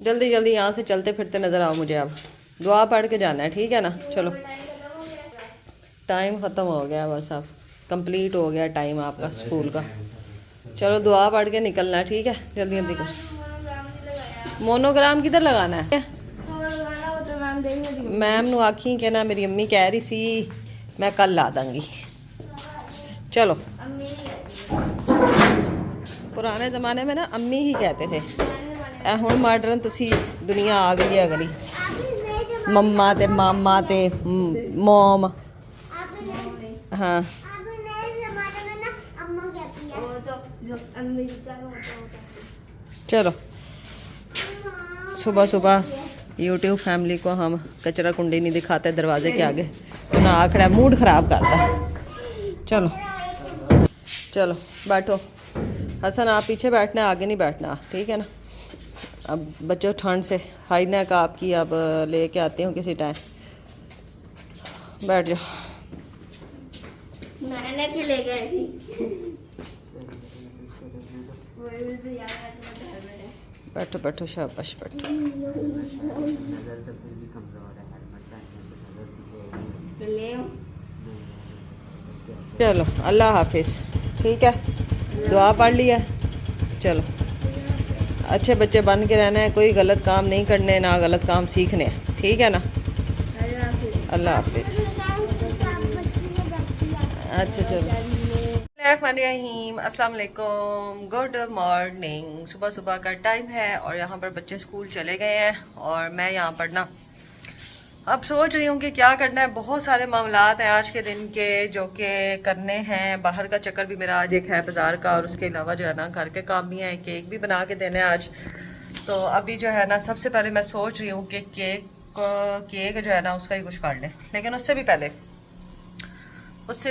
जल्दी जल्दी यहाँ से चलते फिरते नज़र आओ मुझे। अब दुआ पढ़ के जाना है, ठीक है ना। चलो टाइम ख़त्म हो गया बस, अब कंप्लीट हो गया टाइम आपका स्कूल का। चलो दुआ पढ़ के निकलना है, ठीक है। जल्दी जल्दी कर। मोनोग्राम किधर लगाना है? मैम नू आखी के ना मेरी अम्मी कह रही सी मैं कल ला दूँगी। चलो पुराने ज़माने में ना अम्मी ही कहते थे, हुण मॉडर्न तुसी दुनिया आ गई है अगली। मम्मा ते मामा ते मोम। हाँ चलो सुबह सुबह यूट्यूब फैमिली को हम कचरा कुंडी नहीं दिखाते दरवाजे के आगे, तो ना आखड़ा मूड ख़राब करता। चलो चलो बैठो। हसन आप पीछे बैठना है, आगे नहीं बैठना, ठीक है ना। अब बच्चों ठंड से हाई नेक आपकी अब लेके आती हूँ किसी टाइम। बैठ जाओ। मैंने भी ले गई थी। बैठो बैठो शाबाश बैठो। चलो अल्लाह हाफिज़, ठीक है। दुआ पढ़ लिया, चलो अच्छे बच्चे बन के रहना है, कोई गलत काम नहीं करने, ना गलत काम सीखने, ठीक है ना। अल्लाह हाफिज़। अच्छा चलो रहीम, अस्सलाम वालेकुम, गुड मॉर्निंग। सुबह सुबह का टाइम है और यहाँ पर बच्चे स्कूल चले गए हैं और मैं यहाँ पर ना अब सोच रही हूँ कि क्या करना है। बहुत सारे मामलात हैं आज के दिन के जो कि करने हैं। बाहर का चक्कर भी मेरा आज एक है बाज़ार का, और उसके अलावा जो है ना घर के काम भी हैं, केक भी बना के देने आज। तो अभी जो है ना सबसे पहले मैं सोच रही हूँ कि केक जो है ना उसका ही कुछ कर लें, लेकिन उससे भी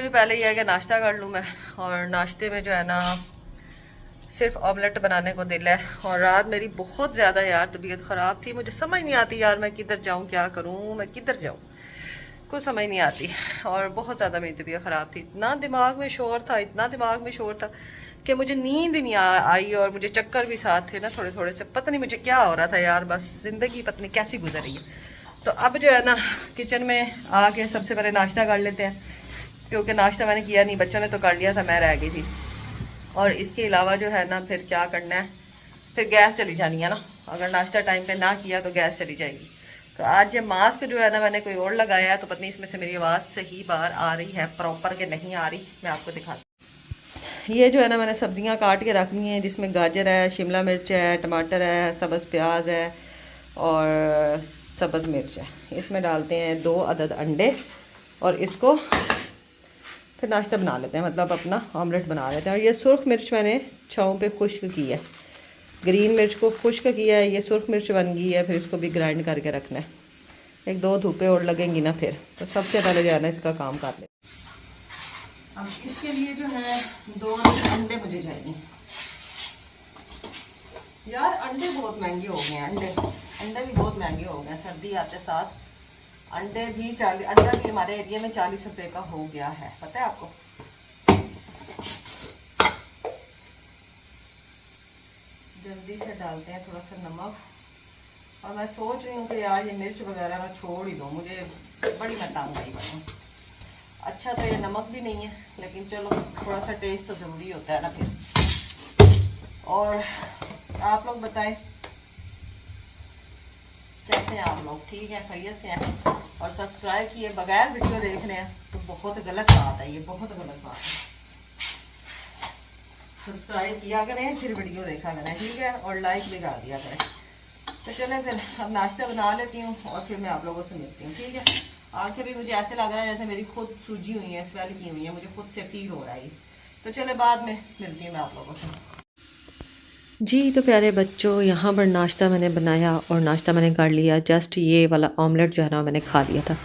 पहले ये है कि नाश्ता कर लूँ मैं। और नाश्ते में जो है ना सिर्फ ऑमलेट बनाने को दिल है। और रात मेरी बहुत ज़्यादा यार तबीयत ख़राब थी, मुझे समझ नहीं आती यार मैं किधर जाऊँ, क्या करूँ, मैं किधर जाऊँ, कुछ समझ नहीं आती। और बहुत ज़्यादा मेरी तबीयत ख़राब थी, इतना दिमाग में शोर था कि मुझे नींद नहीं आई और मुझे चक्कर भी साथ थे ना थोड़े थोड़े से। पता नहीं मुझे क्या हो रहा था यार, बस ज़िंदगी पता नहीं कैसी गुजर रही है। तो अब जो है ना किचन में आके सबसे पहले नाश्ता कर लेते हैं, क्योंकि नाश्ता मैंने किया नहीं, बच्चों ने तो कर लिया था, मैं रह गई थी। और इसके अलावा जो है ना फिर क्या करना है, फिर गैस चली जानी है ना। अगर नाश्ता टाइम पे ना किया तो गैस चली जाएगी। तो आज ये मास्क जो है ना मैंने कोई और लगाया है, तो पता नहीं इसमें से मेरी आवाज़ सही बार आ रही है प्रॉपर के नहीं आ रही, मैं आपको दिखाती हूँ। ये जो है ना मैंने सब्जियां काट के रखनी है, जिसमें गाजर है, शिमला मिर्च है, टमाटर है, सब्ज़ प्याज है और सब्ज़ मिर्च है। इसमें डालते हैं 2 अदद अंडे और इसको फिर नाश्ता बना लेते हैं, मतलब अपना ऑमलेट बना लेते हैं। और ये सुर्ख मिर्च मैंने छाँव पे खुश्क की है, ग्रीन मिर्च को खुश्क किया है, ये सुर्ख मिर्च बन गई है। फिर इसको भी ग्राइंड करके रखना है, 1-2 धूपें और लगेंगी ना फिर। तो सबसे पहले जो है ना इसका काम कर लें। अब इसके लिए जो है 2 अंडे मुझे चाहिए। यार अंडे बहुत महंगे हो गए हैं, अंडे भी बहुत महंगे हो गए हैं। सर्दी आते साथ अंडा भी हमारे एरिया में 40 रुपये का हो गया है, पता है आपको। जल्दी से डालते हैं थोड़ा सा नमक। और मैं सोच रही हूँ कि यार ये मिर्च वगैरह ना छोड़ ही दो, मुझे बड़ी मैं तंग आई बनूँ। अच्छा तो ये नमक भी नहीं है, लेकिन चलो थोड़ा सा टेस्ट तो ज़रूरी होता है ना फिर। और आप लोग बताएं कैसे हैं आप लोग, ठीक है, खैरियत से हैं। और सब्सक्राइब किए बगैर वीडियो देख रहे हैं तो बहुत गलत बात है, ये बहुत गलत बात है। सब्सक्राइब किया करें फिर वीडियो देखा करें, ठीक है, और लाइक भी कर दिया करें। तो चलें फिर अब नाश्ता बना लेती हूँ और फिर मैं आप लोगों से मिलती हूँ, ठीक है। आंखें भी मुझे ऐसे लग रहा है जैसे मेरी खुद सूजी हुई है, स्वेल की हुई है, मुझे खुद से फील हो रहा है। तो चले बाद में मिलती हूँ मैं आप लोगों से। जी तो प्यारे बच्चों, यहाँ पर नाश्ता मैंने बनाया और नाश्ता मैंने कर लिया। जस्ट ये वाला ऑमलेट जो है ना मैंने खा लिया था।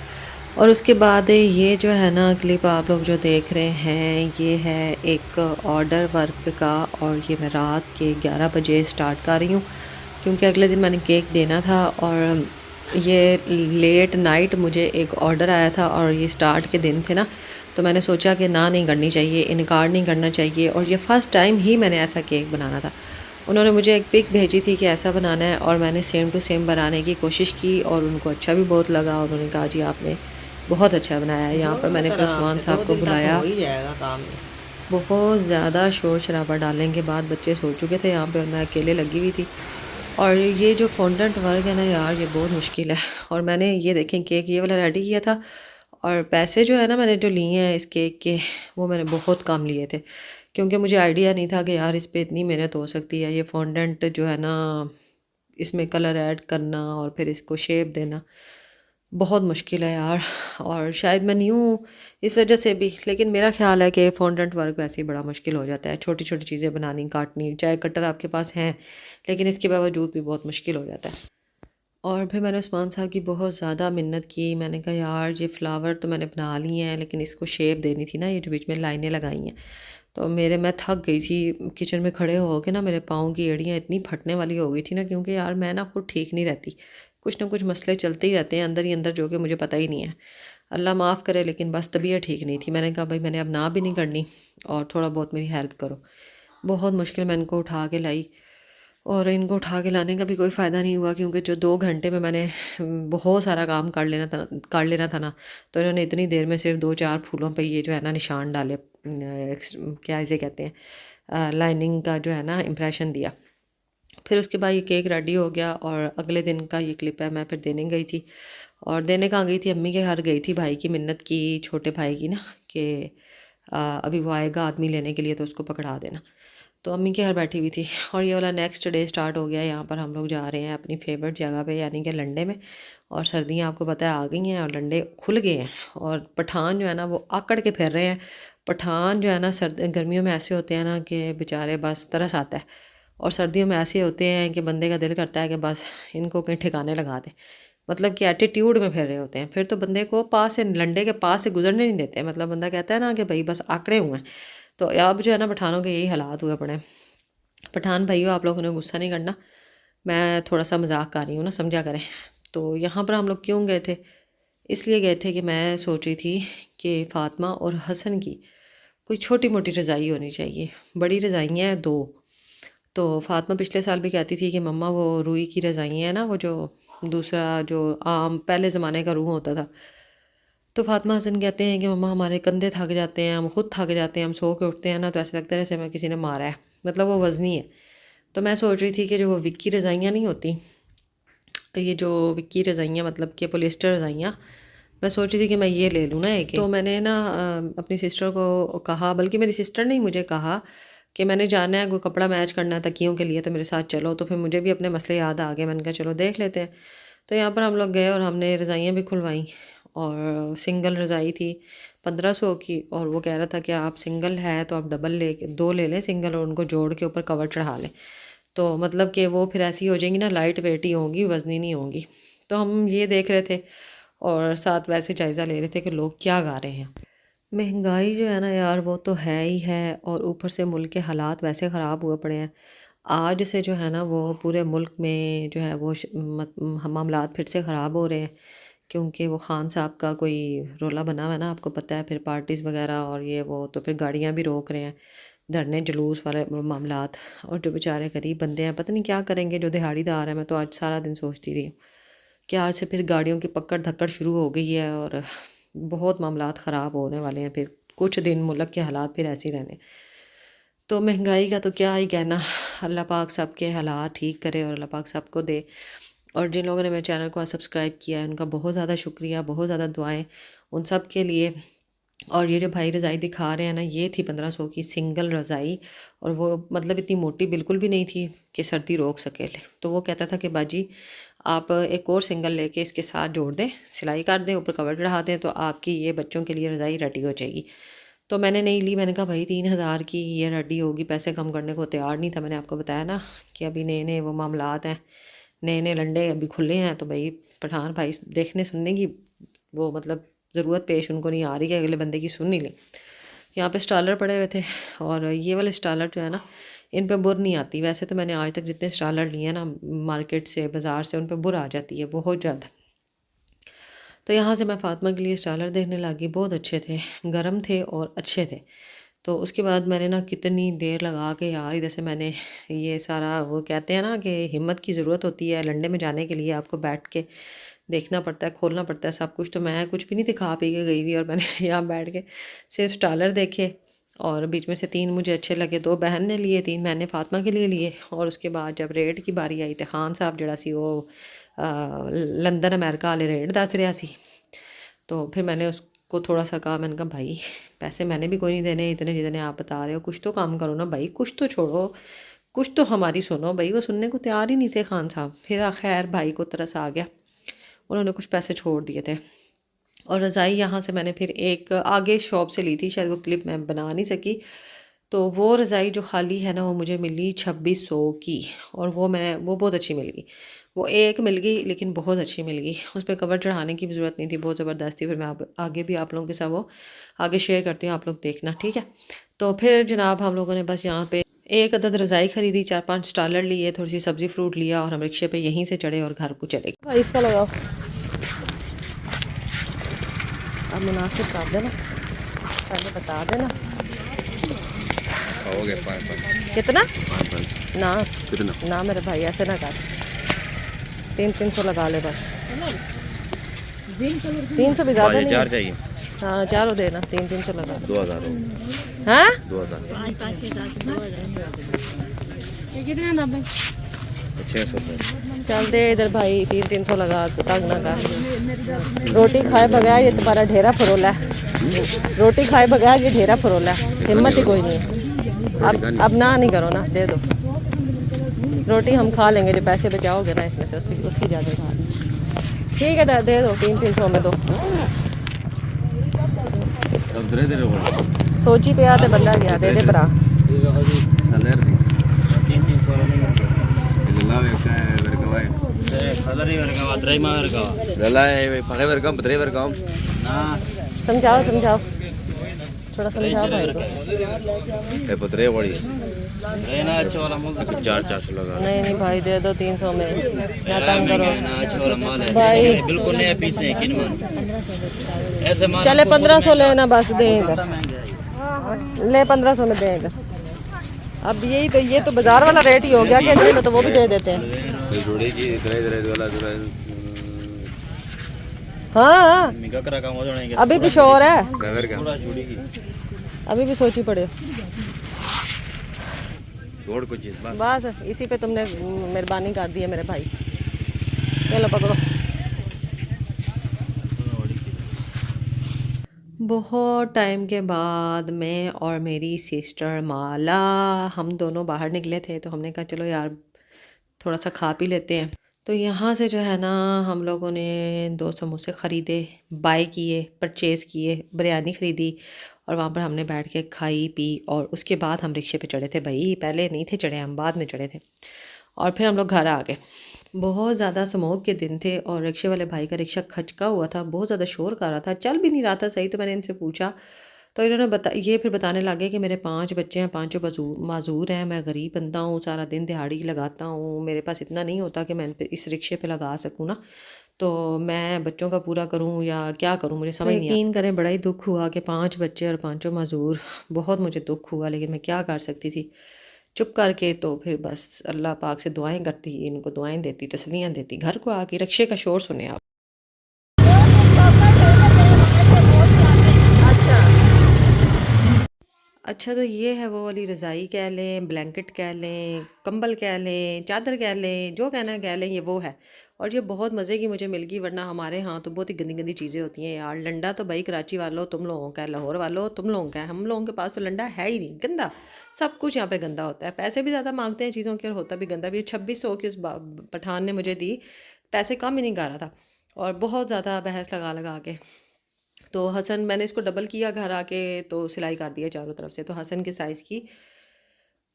और उसके बाद ये जो है ना क्लिप आप लोग जो देख रहे हैं, ये है एक ऑर्डर वर्क का। और ये मैं रात के 11 बजे स्टार्ट कर रही हूँ, क्योंकि अगले दिन मैंने केक देना था। और ये लेट नाइट मुझे एक ऑर्डर आया था और ये स्टार्ट के दिन थे ना, तो मैंने सोचा कि ना नहीं करनी चाहिए, इनकार नहीं करना चाहिए। और ये फ़र्स्ट टाइम ही मैंने ऐसा केक बनाना था। उन्होंने मुझे एक पिक भेजी थी कि ऐसा बनाना है और मैंने सेम टू सेम बनाने की कोशिश की और उनको अच्छा भी बहुत लगा। उन्होंने कहा जी आपने बहुत अच्छा बनाया है। यहाँ पर मैंने फिर उस्मान साहब को बुलाया। हो ही जाएगा काम। बहुत ज़्यादा शोर शराबा डालने के बाद बच्चे सो चुके थे यहाँ पे और मैं अकेले लगी हुई थी। और ये जो फॉन्डेंट वर्क है ना यार, ये बहुत मुश्किल है। और मैंने ये देखें केक ये वाला रेडी किया था और पैसे जो है ना मैंने जो लिए हैं इस केक के, वो मैंने बहुत कम लिए थे क्योंकि मुझे आइडिया नहीं था कि यार इस पे इतनी मेहनत हो सकती है। ये फॉन्डेंट जो है ना, इसमें कलर ऐड करना और फिर इसको शेप देना बहुत मुश्किल है यार। और शायद मैं न्यू हूँ इस वजह से भी, लेकिन मेरा ख्याल है कि फॉन्डेंट वर्क वैसे ही बड़ा मुश्किल हो जाता है। छोटी छोटी चीज़ें बनानी, काटनी, चाहे कटर आपके पास हैं लेकिन इसके बावजूद भी बहुत मुश्किल हो जाता है। और फिर मैंने उस्मान साहब की बहुत ज़्यादा मिन्नत की। मैंने कहा यार ये फ़्लावर तो मैंने बना लिए हैं लेकिन इसको शेप देनी थी ना, ये जो बीच में लाइनें लगाई हैं। तो मैं थक गई थी किचन में खड़े हो के ना, मेरे पाँव की एड़ियाँ इतनी फटने वाली हो गई थी ना, क्योंकि यार मैं ना खुद ठीक नहीं रहती, कुछ ना कुछ मसले चलते ही रहते हैं अंदर ही अंदर जो कि मुझे पता ही नहीं है। अल्लाह माफ़ करे, लेकिन बस तबीयत ठीक नहीं थी। मैंने कहा भाई मैंने अब ना भी नहीं करनी और थोड़ा बहुत मेरी हेल्प करो। बहुत मुश्किल मैं इनको उठा के लाई और इनको उठा के लाने का भी कोई फ़ायदा नहीं हुआ क्योंकि जो 2 घंटे में मैंने बहुत सारा काम कर लेना था ना, तो इन्होंने इतनी देर में सिर्फ 2-4 फूलों पे ये जो है ना निशान डाले, क्या इसे कहते हैं, लाइनिंग का जो है ना इम्प्रेशन दिया। फिर उसके बाद ये केक रेडी हो गया और अगले दिन का ये क्लिप है। मैं फिर देने गई थी और देने कहाँ गई थी, अम्मी के घर गई थी, भाई की मिन्नत की, छोटे भाई की ना, कि अभी वो आएगा आदमी लेने के लिए तो उसको पकड़ा देना। तो अम्मी के घर बैठी हुई थी और ये वाला नेक्स्ट डे स्टार्ट हो गया। यहाँ पर हम लोग जा रहे हैं अपनी फेवरेट जगह पे, यानी कि लंडे में। और सर्दियाँ आपको पता है आ गई हैं और लंडे खुल गए हैं और पठान जो है ना वो आकड़ के फिर रहे हैं। पठान जो है ना गर्मियों में ऐसे होते हैं ना कि बेचारे बस तरस आता है, और सर्दियों में ऐसे होते हैं कि बंदे का दिल करता है कि बस इनको कहीं ठिकाने लगा दें। मतलब कि एटीट्यूड में फिर रहे होते हैं। फिर तो बंदे को पास से, लंडे के पास से गुजरने नहीं देते। मतलब बंदा कहता है ना कि भाई बस आंकड़े हुए हैं। तो अब जो है ना पठानों के यही हालात हुए पड़े। पठान भाइयों आप लोगों ने गुस्सा नहीं करना, मैं थोड़ा सा मजाक कर रही हूँ ना, समझा करें। तो यहाँ पर हम लोग क्यों गए थे, इसलिए गए थे कि मैं सोच रही थी कि फ़ातिमा और हसन की कोई छोटी मोटी रज़ाई होनी चाहिए। बड़ी रज़ाइयाँ हैं 2। तो फ़ातिमा पिछले साल भी कहती थी कि मम्मा वो रुई की रज़ाइयाँ हैं ना, वो जो दूसरा जो आम पहले ज़माने का रूह होता था। तो फातिमा हसन कहते हैं कि मम्मा हमारे कंधे थक जाते हैं, हम खुद थक जाते हैं, हम सो के उठते हैं ना तो ऐसा लगता है जैसे हमें किसी ने मारा है। मतलब वो वज़नी है। तो मैं सोच रही थी कि जो वो विक्की रज़ाइयाँ नहीं होती, तो ये जो विक्की रज़ाइयाँ मतलब कि पोलिस्टर रज़ाइयाँ, मैं सोच रही थी कि मैं ये ले लूँ ना एक। तो मैंने ना अपनी सिस्टर को कहा, बल्कि मेरी सिस्टर ने ही मुझे कहा कि मैंने जाना है, कोई कपड़ा मैच करना है तकियों के लिए, तो मेरे साथ चलो। तो फिर मुझे भी अपने मसले याद आ गए। मैंने कहा चलो देख लेते हैं। तो यहाँ पर हम लोग गए और हमने रज़ाइयाँ भी खुलवाईं और सिंगल रज़ाई थी 1500 की। और वो कह रहा था कि आप सिंगल है तो आप डबल ले 2 ले लें सिंगल, और उनको जोड़ के ऊपर कवर चढ़ा लें। तो मतलब कि वो फिर ऐसी हो जाएंगी ना, लाइट वेट ही होंगी, वज़नी नहीं होंगी। तो हम ये देख रहे थे और साथ वैसे जायज़ा ले रहे थे कि लोग क्या गा रहे हैं। महंगाई जो है ना यार वो तो है ही है, और ऊपर से मुल्क के हालात वैसे ख़राब हुए पड़े हैं। आज से जो है ना वो पूरे मुल्क में जो है वो मामलात फिर से ख़राब हो रहे हैं, क्योंकि वो ख़ान साहब का कोई रोला बना हुआ है ना, आपको पता है। फिर पार्टीज़ वगैरह और ये वो, तो फिर गाड़ियाँ भी रोक रहे हैं, धरने जुलूस वाले मामलात। और जो बेचारे गरीब बंदे हैं पता नहीं क्या करेंगे, जो दिहाड़ीदार है। मैं तो आज सारा दिन सोचती रही हूँ कि आज से फिर गाड़ियों की पकड़ धक्कड़ शुरू हो गई है और बहुत मामलात ख़राब होने वाले हैं। फिर कुछ दिन मुल्क के हालात फिर ऐसे ही रहने। तो महंगाई का तो क्या ही कहना, अल्लाह पाक सब के हालात ठीक करे और अल्लाह पाक सबको दे। और जिन लोगों ने मेरे चैनल को सब्सक्राइब किया है उनका बहुत ज़्यादा शुक्रिया, बहुत ज़्यादा दुआएं उन सब के लिए। और ये जो भाई रज़ाई दिखा रहे हैं ना, ये थी 1500 की सिंगल रज़ाई, और वो मतलब इतनी मोटी बिल्कुल भी नहीं थी कि सर्दी रोक सके। तो वो कहता था कि बाजी आप एक और सिंगल लेके इसके साथ जोड़ दें, सिलाई कर दें, ऊपर कवर चढ़ा दें, तो आपकी ये बच्चों के लिए रज़ाई रेडी हो जाएगी। तो मैंने नहीं ली। मैंने कहा भाई 3000 की ये रेडी होगी, पैसे कम करने को तैयार नहीं था। मैंने आपको बताया ना कि अभी नए नए वो मामलात हैं, नए नए लंडे अभी खुले हैं। तो भाई पठान भाई देखने सुनने की वो मतलब ज़रूरत पेश उनको नहीं आ रही है, अगले बंदे की सुन नहीं लें। यहाँ पे स्टॉलर पड़े हुए थे और ये वाले स्टॉलर जो है ना, इन पे बुर नहीं आती। वैसे तो मैंने आज तक जितने स्टॉलर लिए हैं ना मार्केट से, बाज़ार से, उन पे बुर आ जाती है बहुत जल्द। तो यहाँ से मैं फ़ातिमा के लिए स्टॉलर देखने लगी। बहुत अच्छे थे, गर्म थे और अच्छे थे। तो उसके बाद मैंने ना कितनी देर लगा के यार इधर से मैंने ये सारा, वो कहते हैं ना कि हिम्मत की ज़रूरत होती है लंडे में जाने के लिए, आपको बैठ के देखना पड़ता है, खोलना पड़ता है सब कुछ। तो मैं कुछ भी नहीं थी, खा पी के गई हुई, और मैंने यहाँ बैठ के सिर्फ स्टालर देखे, और बीच में से 3 मुझे अच्छे लगे, 2 बहन ने लिए, 3 मैंने फातिमा के लिए लिए। और उसके बाद जब रेट की बारी आई तो खान साहब जड़ा सी वो लंदन अमेरिका वाले रेट दस रहा सी। तो फिर मैंने उसको थोड़ा सा कहा, मैंने कहा भाई पैसे मैंने भी कोई नहीं देने इतने जितने आप बता रहे हो, कुछ तो काम करो ना भाई, कुछ तो छोड़ो, कुछ तो हमारी सुनो भाई। वो सुनने को तैयार ही नहीं थे खान साहब। फिर खैर भाई को तरस आ गया, उन्होंने कुछ पैसे छोड़ दिए थे। और रज़ाई यहाँ से मैंने फिर एक आगे शॉप से ली थी, शायद वो क्लिप मैं बना नहीं सकी। तो वो रज़ाई जो खाली है ना वो मुझे मिली 2600 की, और वो बहुत अच्छी मिल गई। वो एक मिल गई लेकिन बहुत अच्छी मिल गई, उस पर कवर चढ़ाने की भी ज़रूरत नहीं थी, बहुत ज़बरदस्त थी। फिर मैं आगे भी आप लोगों के साथ वो आगे शेयर करती हूँ, आप लोग देखना, ठीक है। तो फिर जनाब हम लोगों ने बस यहाँ पे एक अदद रज़ाई ख़रीदी, 4-5 स्टालर लिए, थोड़ी सी सब्ज़ी फ्रूट लिया, और हम रिक्शे पे यहीं से चढ़े और घर को चले गए। भाई इसका लगाओ, अब मुनासिब कर देना, पहले बता देना हो गया 5 कितना 5 ना, कितना ना मेरे भाई ऐसे ना कर, 300 लगा ले बस, 300 भी ज़्यादा नहीं 4 है। चाहिए, हाँ 4 देना, 300 लगा। 2000 हो हाँ 2000 600 चल दे इधर भाई, 300 लगा, तंग ना कर। रोटी खाए बगैर ये तुम्हारा ढेरा फरोला है, रोटी खाए बगैर ये ढेरा फरोला है, हिम्मत ही कोई नहीं है। अब ना नहीं करो ना, दे दो रोटी, हम खा लेंगे, जो पैसे बचाओगे ना इसमें से उसकी ज़्यादा खा लेंगे। ठीक है ना, दे दो 300 में दो। अब धीरे धीरे बोलो सोची पे आते बंदा गया, दे दे भरा। सलर 300 लला का वर्गवाय सलरी वर्गवा ड्राइमा वर्गवा लला है पगे वर्गम बद्रे वर्गम ना समझाओ समझाओ, थोड़ा समझाओ भाई को। ए पत्रे बड़ी है ना, अच्छा वाला मोल 400 लगा। नहीं नहीं भाई दे दो 300 में, क्या तंग करो ना, अच्छा वाला माल है भाई, बिल्कुल नया पीस है किन मान ऐसे माल चले 1500 लेना बस, देंगे ले 1500 में देंगे। अब यही तो, ये तो बाजार वाला रेट ही हो गया कि नहीं, तो वो भी दे देते हैं। जोड़ी की इधर वाला हाँ मिगा करा काम हो जाएंगे अभी भी शोर है, गवर का पूरा जोड़ी की अभी भी सोची पड़े जोड़ कुछ चीज बस, इसी पे तुमने मेहरबानी कर दी है मेरे भाई। चलो पकड़ो। बहुत टाइम के बाद मैं और मेरी सिस्टर माला, हम दोनों बाहर निकले थे, तो हमने कहा चलो यार थोड़ा सा खा पी लेते हैं। तो यहाँ से जो है ना हम लोगों ने 2 समोसे ख़रीदे, बाय किए, परचेज़ किए, बिरयानी ख़रीदी, और वहाँ पर हमने बैठ के खाई पी, और उसके बाद हम रिक्शे पे चढ़े थे। भाई पहले नहीं थे चढ़े, हम बाद में चढ़े थे, और फिर हम लोग घर आ गए। बहुत ज़्यादा स्मोक के दिन थे, और रिक्शे वाले भाई का रिक्शा खचका हुआ था, बहुत ज़्यादा शोर कर रहा था, चल भी नहीं रहा था सही। तो मैंने इनसे पूछा, तो इन्होंने ये फिर बताने लगे कि मेरे 5 बच्चे हैं, 5 माजूर हैं, मैं गरीब बंदा हूँ, सारा दिन दिहाड़ी लगाता हूँ, मेरे पास इतना नहीं होता कि मैं इस रिक्शे पे लगा सकूँ ना, तो मैं बच्चों का पूरा करूँ या क्या करूँ, मुझे समझ नहीं। यकीन करें बड़ा ही दुख हुआ कि 5 बच्चे और 5 माजूर, बहुत मुझे दुख हुआ, लेकिन मैं क्या कर सकती थी, चुप करके। तो फिर बस अल्लाह पाक से दुआएं करती, इनको दुआएं देती, तसल्लियाँ देती। घर को आके रिक्शे का शोर सुने आप। अच्छा तो ये है वो वाली रज़ाई कह लें, ब्लैंकेट कह लें, कंबल कह लें, चादर कह लें, जो कहना है कह लें, ये वो है। और ये बहुत मज़े की मुझे मिल गई, वरना हमारे यहाँ तो बहुत ही गंदी गंदी चीज़ें होती हैं यार। लंडा तो भाई कराची वालों तुम लोगों का है, लाहौर वालों तुम लोगों का है, हम लोगों के पास तो लंडा है ही नहीं, गंदा सब कुछ यहाँ पे गंदा होता है। पैसे भी ज़्यादा मांगते हैं चीज़ों के, और होता भी गंदा भी। 2600 की उस पठान ने मुझे दी, पैसे कम ही नहीं कर रहा था, और बहुत ज़्यादा बहस लगा लगा के। तो हसन, मैंने इसको डबल किया घर आके, तो सिलाई कर दिया चारों तरफ से। तो हसन के साइज़ की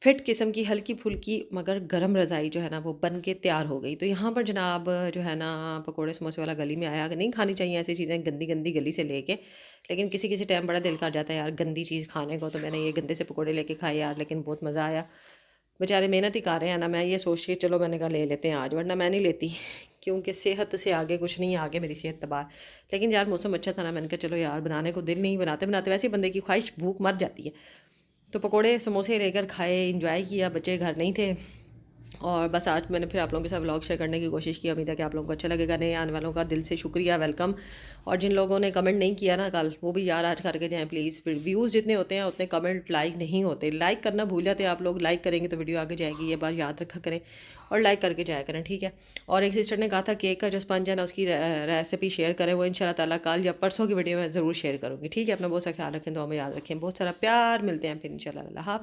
फिट किस्म की हल्की फुल्की मगर गरम रज़ाई जो है ना वो बन के तैयार हो गई। तो यहाँ पर जनाब जो है ना पकोड़े समोसे वाला गली में आया, नहीं खानी चाहिए ऐसी चीज़ें गंदी गंदी गली से लेके, लेकिन किसी किसी टाइम बड़ा दिल कर जाता है यार गंदी चीज़ खाने को। तो मैंने ये गंदे से पकोड़े लेके खाए यार, लेकिन बहुत मज़ा आया। बेचारे मेहनत ही कर रहे हैं ना, मैं ये सोच के चलो मैंने कहा ले लेते हैं आज, वरना मैं नहीं लेती, क्योंकि सेहत से आगे कुछ नहीं है, आगे मेरी सेहत तबाह। लेकिन यार मौसम अच्छा था ना, मैंने कहा चलो यार बनाने को दिल नहीं, बनाते बनाते वैसे ही बंदे की ख्वाहिश भूख मर जाती है। तो पकोड़े समोसे लेकर खाए, इंजॉय किया, बच्चे घर नहीं थे। और बस आज मैंने फिर आप लोगों के साथ व्लॉग शेयर करने की कोशिश की। उम्मीद है कि आप लोगों को अच्छा लगेगा। नए आने वालों का दिल से शुक्रिया, वेलकम। और जिन लोगों ने कमेंट नहीं किया ना कल, वो भी यार आज करके जाएं प्लीज़। व्यूज़ जितने होते हैं उतने कमेंट लाइक नहीं होते। लाइक करना भूल जाते हैं आप लोग। लाइक करेंगे तो वीडियो आगे जाएगी, ये बात याद रखा करें। और लाइक करके जाया करें, ठीक है। और एक सिस्टर ने कहा था केक का जो स्पंज है ना उसकी रेसिपी शेयर करें। वो इंशाल्लाह ताला कल या परसों की वीडियो में ज़रूर शेयर करूँगी, ठीक है। अपना बहुत सा ख्याल रखें, दुआ में याद रखें। बहुत सारा प्यार, मिलते हैं फिर इंशाल्लाह।